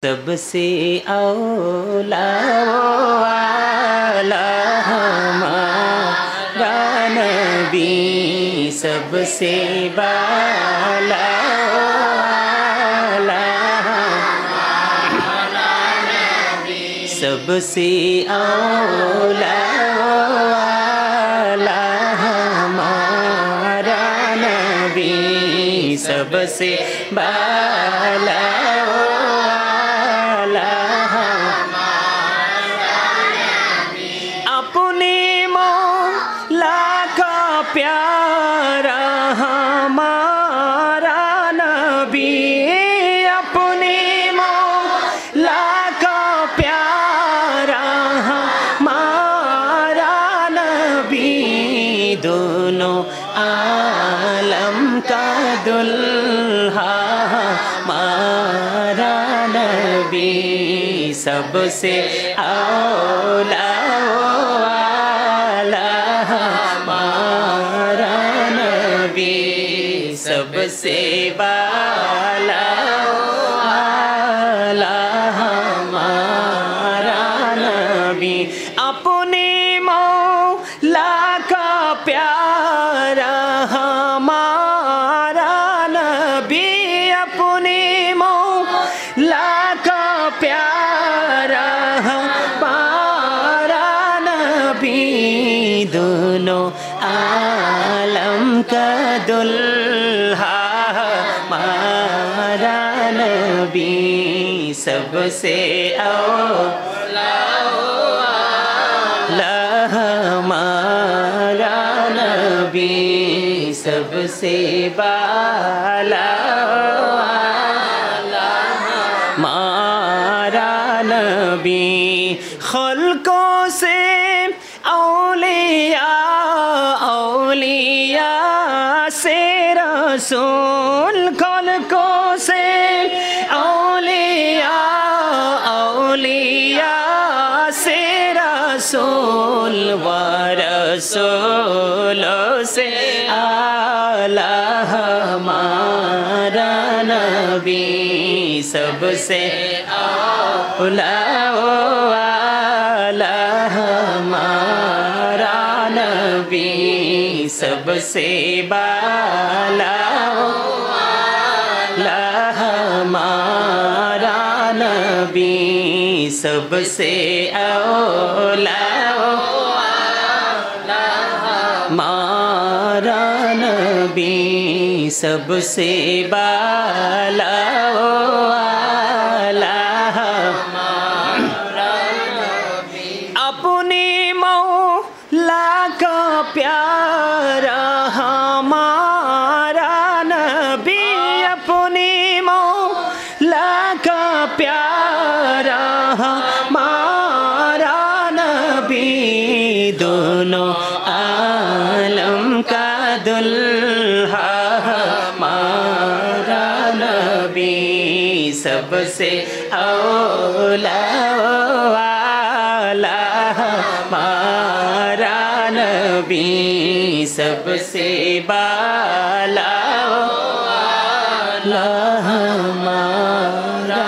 सबसे औला वाला हमारा नबी, सबसे बाला वाला हमारा नबी, सबसे औला वाला हमारा नबी, सबसे बाला प्यारा हमारा नबी, अपने मौला का प्यारा हमारा नबी, दोनों आलम का दुल्हा हमारा नबी, सबसे औला सबसे बाला वाला हमारा नबी, अपने मौला का प्यारा हमारा नबी, अपने मौला का प्यारा हमारा नबी, दोनों आलम का दुल्हा हमारा नबी, सबसे औला हमारा नबी, सबसे बाला हमारा नबी, खल्कों से औलिया औलिया से रसूल, खल्कों से औलिया औलिया से रसूल, व रसूलों से आला हमारा नबी, सबसे औला वाला हमारा नबी, सबसे बाला वाला हमारा नबी, सबसे औला वाला हमारा नबी, सबसे बाला वाला हमारा नबी, अपने मौला का प्यारा हमारा नबी, अपने मौला का प्यारा हमारा नबी, दोनों आलम का दुल्हा हमारा नबी, सबसे औला वाला हमारा नबी, सबसे बाला वाला हमारा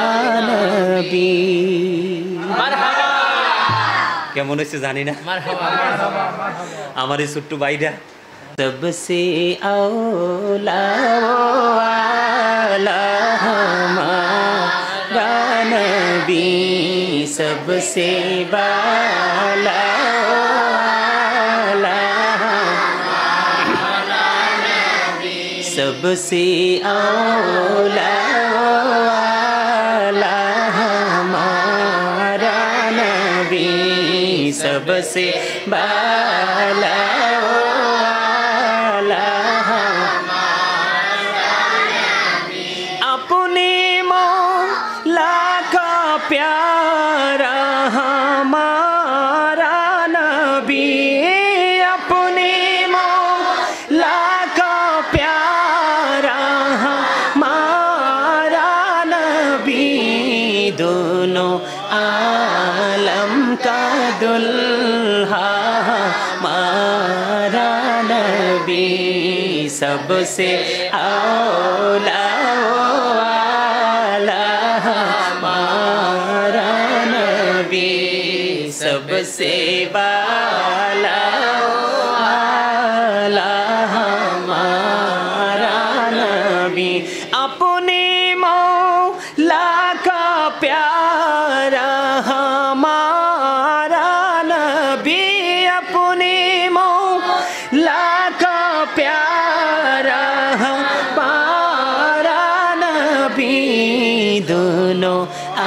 नबी। কেমন হয়েছে জানি না, আমার এই ছোট্ট ভাইরা, सबसे औला वाला हमारा नबी, सबसे बाला वाला हमारा नबी, सबसे औला वाला हमारा नबी, सबसे बाला प्यारा हमारा नबी, अपने मौला का प्यारा हमारा नबी, दोनों आलम का दुल्हा हमारा नबी, सबसे औला वाला हमारा सबसे बाला आला हमारा नबी अपने मौला का प्यारा हमारा नबी अपने मौला का प्यारा हमारा नबी दोनों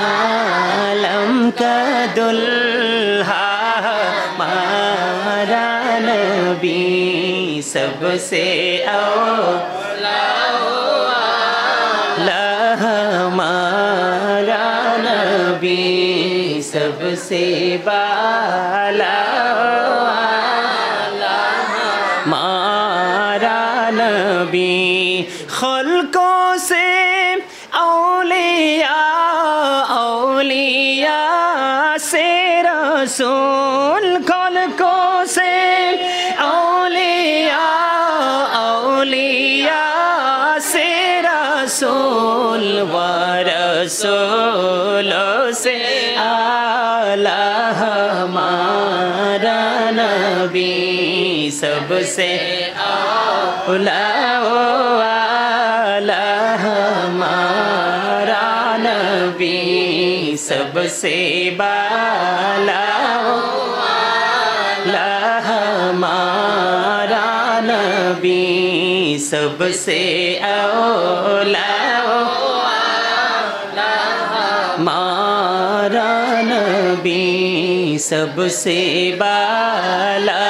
आलम का दुल्हा हमारा नबी सबसे हमारा नबी सबसे बाला हमारा नबी खल्कों से औलिया औलिया से रसूल खल्कों से औलिया औलिया से रसूल व रसूलों से आला हमारा नबी सबसे आला हमारा नबी सबसे बाला हमारा नबी सबसे औला हमारा नबी सबसे बाला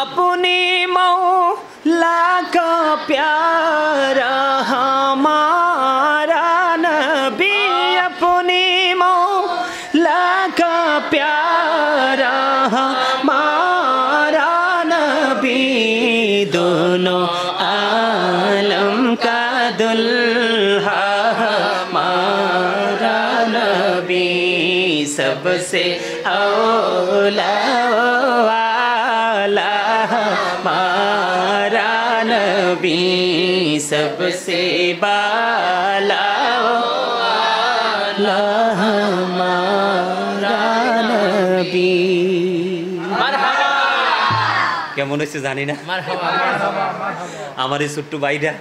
अपने मौला का प्यारा हमारा नबी अपने मौला का प्यारा हमारा नबी दोनों आलम का दुल्हा हमारा नबी सबसे औला हमारा नबी सबसे बाला हमारा नबी কেমন হয়েছে জানি না আমার এই ছোট্ট ভাইটা